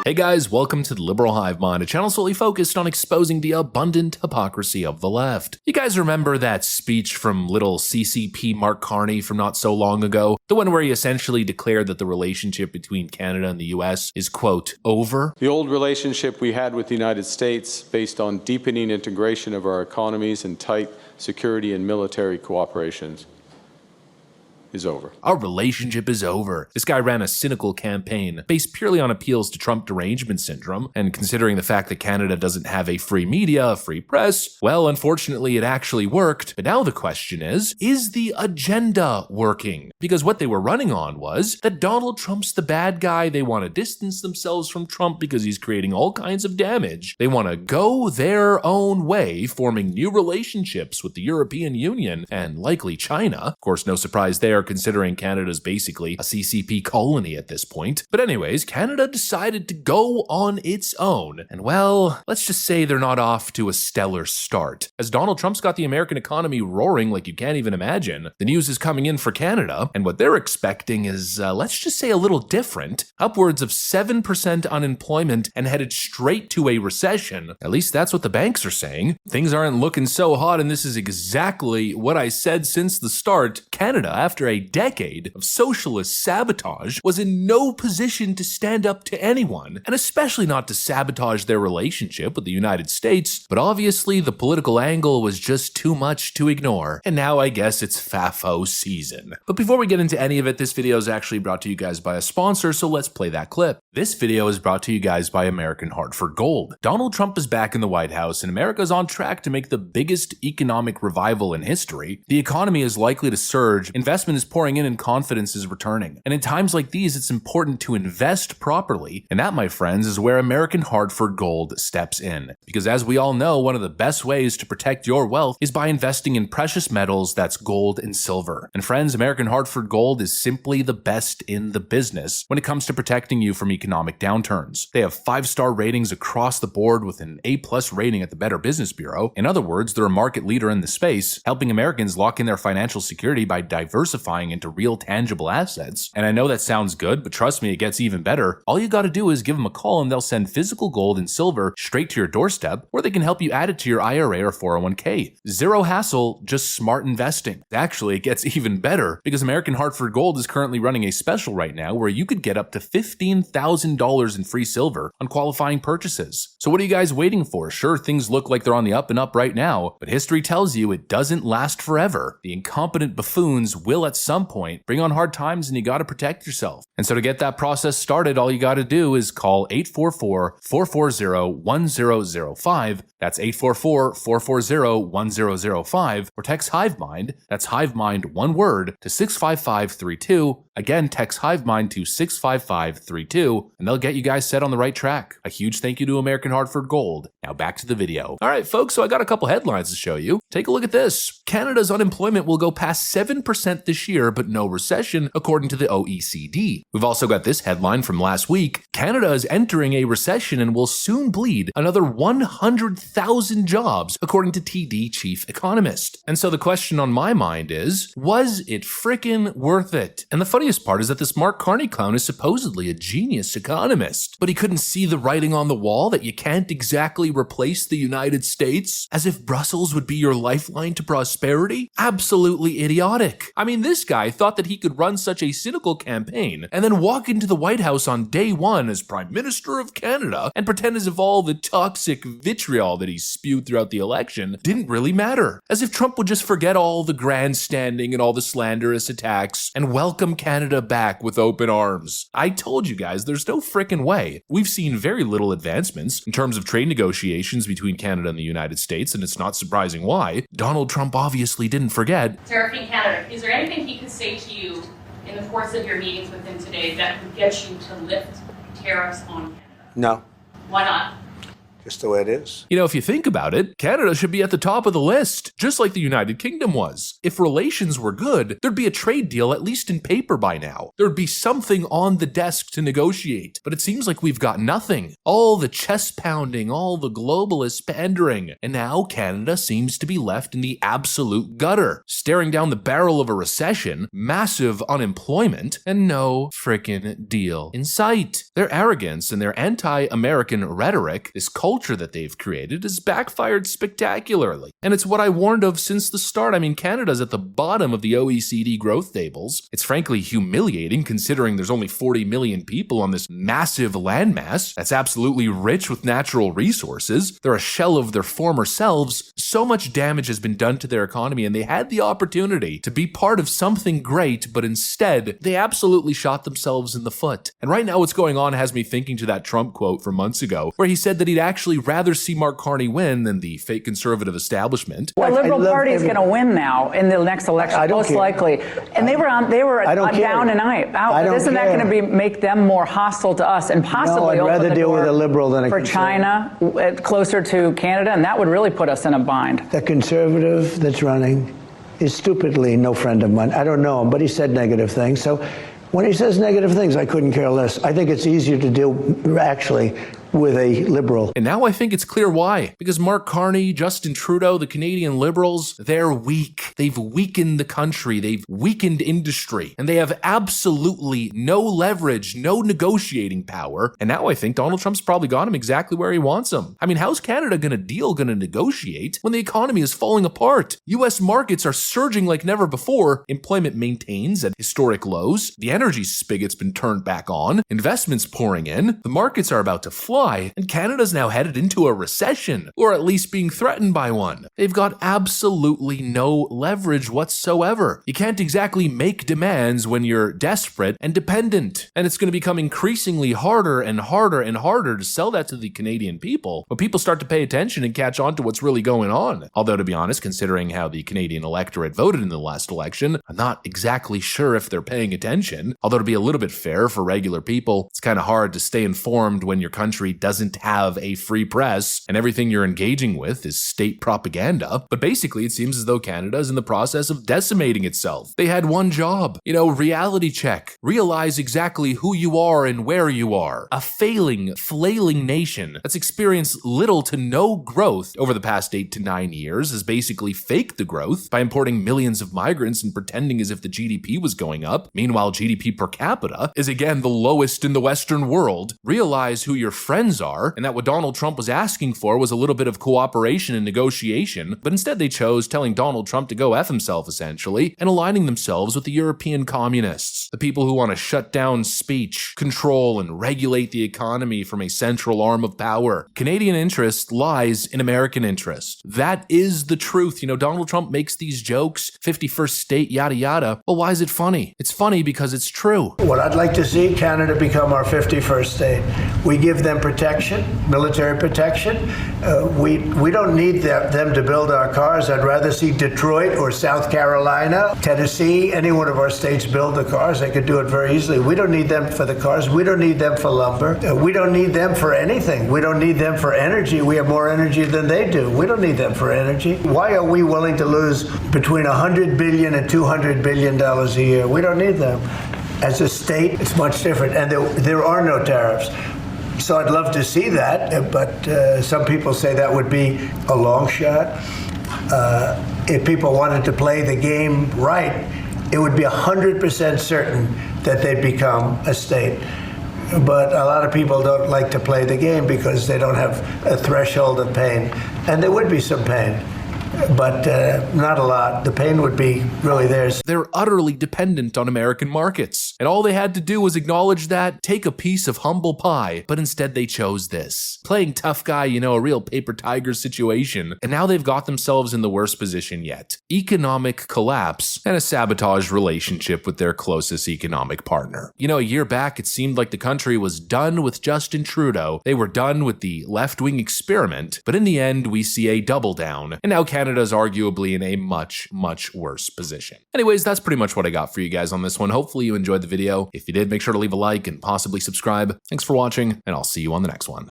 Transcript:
Hey guys, welcome to the Liberal Hivemind, a channel solely focused on exposing the abundant hypocrisy of the left. You guys remember that speech from little CCP Mark Carney from not so long ago? The one where he essentially declared that the relationship between Canada and the US is, quote, over? The old relationship we had with the United States, based on deepening integration of our economies and tight security and military cooperations, is over. Our relationship is over. This guy ran a cynical campaign based purely on appeals to Trump derangement syndrome, and considering the fact that Canada doesn't have a free media, a free press, well, unfortunately it actually worked. But now the question is the agenda working? Because what they were running on was that Donald Trump's the bad guy, they want to distance themselves from Trump because he's creating all kinds of damage. They want to go their own way, forming new relationships with the European Union and likely China. Of course, no surprise there, considering Canada's basically a CCP colony at this point. But anyways, Canada decided to go on its own. And well, let's just say they're not off to a stellar start. As Donald Trump's got the American economy roaring like you can't even imagine, the news is coming in for Canada, and what they're expecting is, let's just say a little different. Upwards of 7% unemployment and headed straight to a recession. At least that's what the banks are saying. Things aren't looking so hot, and this is exactly what I said since the start. Canada, after a decade of socialist sabotage, was in no position to stand up to anyone, and especially not to sabotage their relationship with the United States, but obviously the political angle was just too much to ignore, and now I guess it's FAFO season. But before we get into any of it, this video is actually brought to you guys by a sponsor, so let's play that clip. This video is brought to you guys by American Hartford Gold. Donald Trump is back in the White House, and America is on track to make the biggest economic revival in history. The economy is likely to surge, investment is pouring in, and confidence is returning. And in times like these, it's important to invest properly, and that, my friends, is where American Hartford Gold steps in. Because as we all know, one of the best ways to protect your wealth is by investing in precious metals, that's gold and silver. And friends, American Hartford Gold is simply the best in the business when it comes to protecting you from economic downturns. They have 5-star ratings across the board with an A+ rating at the Better Business Bureau. In other words, they're a market leader in the space, helping Americans lock in their financial security by diversifying into real tangible assets. And I know that sounds good, but trust me, it gets even better. All you gotta do is give them a call and they'll send physical gold and silver straight to your doorstep, or they can help you add it to your IRA or 401k. Zero hassle, just smart investing. Actually, it gets even better because American Hartford Gold is currently running a special right now where you could get up to $15,000 in free silver on qualifying purchases. So what are you guys waiting for? Sure, things look like they're on the up and up right now, but history tells you it doesn't last forever. The incompetent buffoons will at some point bring on hard times, and you gotta protect yourself. And so to get that process started, all you gotta do is call 844-440-1005. That's 844-440-1005, or text Hivemind, that's Hivemind one word, to 65532. Again, text Hivemind to 65532, and they'll get you guys set on the right track. A huge thank you to American Hartford Gold. Now back to the video. All right, folks, so I got a couple headlines to show you. Take a look at this. Canada's unemployment will go past 7% this year, but no recession, according to the OECD. We've also got this headline from last week. Canada is entering a recession and will soon bleed another 100,000 jobs, according to TD chief economist. And so the question on my mind is, was it frickin' worth it? And the funniest part is that this Mark Carney clown is supposedly a genius economist, but he couldn't see the writing on the wall that you can't exactly replace the United States, as if Brussels would be your lifeline to prosperity? Absolutely idiotic. I mean, this guy thought that he could run such a cynical campaign and then walk into the White House on day one as Prime Minister of Canada and pretend as if all the toxic vitriol that he spewed throughout the election didn't really matter. As if Trump would just forget all the grandstanding and all the slanderous attacks and welcome Canada back with open arms. I told you guys, there's no frickin' way. We've seen very little advancements in terms of trade negotiations between Canada and the United States, and it's not surprising why. Donald Trump obviously didn't forget. Tariffing Canada, is there anything he could say to you in the course of your meetings with him today that would get you to lift tariffs on Canada? No. Why not? Just the way it is. You know, if you think about it, Canada should be at the top of the list, just like the United Kingdom was. If relations were good, there'd be a trade deal at least in paper by now. There'd be something on the desk to negotiate, but it seems like we've got nothing. All the chest pounding, all the globalist pandering, and now Canada seems to be left in the absolute gutter, staring down the barrel of a recession, massive unemployment, and no frickin' deal in sight. Their arrogance and their anti-American rhetoric, this culture that they've created, has backfired spectacularly. And it's what I warned of since the start. I mean, Canada's at the bottom of the OECD growth tables. It's frankly humiliating considering there's only 40 million people on this massive landmass that's absolutely rich with natural resources. They're a shell of their former selves. So much damage has been done to their economy, and they had the opportunity to be part of something great, but instead, they absolutely shot themselves in the foot. And right now what's going on has me thinking to that Trump quote from months ago, where he said that he'd actually rather see Mark Carney win than the fake conservative establishment. The Liberal Party is going to win now in the next election, most likely. And they were down and out. Isn't that going to make them more hostile to us and possibly I'd rather deal with a liberal than a for conservative. China closer to Canada, and that would really put us in a bind. The conservative that's running is stupidly no friend of mine. I don't know him, but he said negative things. So when he says negative things, I couldn't care less. I think it's easier to deal actually with a liberal. And now I think it's clear why. Because Mark Carney, Justin Trudeau, the Canadian Liberals, they're weak. They've weakened the country. They've weakened industry. And they have absolutely no leverage, no negotiating power. And now I think Donald Trump's probably got him exactly where he wants him. I mean, how's Canada gonna negotiate when the economy is falling apart? US markets are surging like never before. Employment maintains at historic lows. The energy spigot's been turned back on. Investments pouring in. The markets are about to fly. And Canada's now headed into a recession, or at least being threatened by one. They've got absolutely no leverage whatsoever. You can't exactly make demands when you're desperate and dependent. And it's going to become increasingly harder and harder and harder to sell that to the Canadian people when people start to pay attention and catch on to what's really going on. Although, to be honest, considering how the Canadian electorate voted in the last election, I'm not exactly sure if they're paying attention. Although, to be a little bit fair for regular people, it's kind of hard to stay informed when your country doesn't have a free press and everything you're engaging with is state propaganda. But basically, it seems as though Canada is in the process of decimating itself. They had one job, reality check. Realize exactly who you are and where you are. A flailing nation that's experienced little to no growth over the past 8 to 9 years has basically faked the growth by importing millions of migrants and pretending as if the GDP was going up. Meanwhile, GDP per capita is again the lowest in the Western world. Realize who your friends are, and that what Donald Trump was asking for was a little bit of cooperation and negotiation, but instead they chose telling Donald Trump to go F himself, essentially, and aligning themselves with the European communists, the people who want to shut down speech, control, and regulate the economy from a central arm of power. Canadian interest lies in American interest. That is the truth. Donald Trump makes these jokes, 51st state, yada yada. Well, why is it funny? It's funny because it's true. What I'd like to see, Canada become our 51st state. We give them protection, military protection. We don't need them to build our cars. I'd rather see Detroit or South Carolina, Tennessee, any one of our states build the cars. They could do it very easily. We don't need them for the cars. We don't need them for lumber. We don't need them for anything. We don't need them for energy. We have more energy than they do. We don't need them for energy. Why are we willing to lose between $100 billion and $200 billion a year? We don't need them. As a state, it's much different. And there are no tariffs. So I'd love to see that, but some people say that would be a long shot. If people wanted to play the game right, it would be 100% certain that they'd become a state. But a lot of people don't like to play the game because they don't have a threshold of pain. And there would be some pain, but not a lot. The pain would be really theirs. They're utterly dependent on American markets. And all they had to do was acknowledge that, take a piece of humble pie, but instead they chose this. Playing tough guy, a real paper tiger situation. And now they've got themselves in the worst position yet. Economic collapse and a sabotaged relationship with their closest economic partner. A year back, it seemed like the country was done with Justin Trudeau. They were done with the left-wing experiment. But in the end, we see a double down. And now Canada's arguably in a much, much worse position. Anyways, that's pretty much what I got for you guys on this one. Hopefully you enjoyed the video. If you did, make sure to leave a like and possibly subscribe. Thanks for watching, and I'll see you on the next one.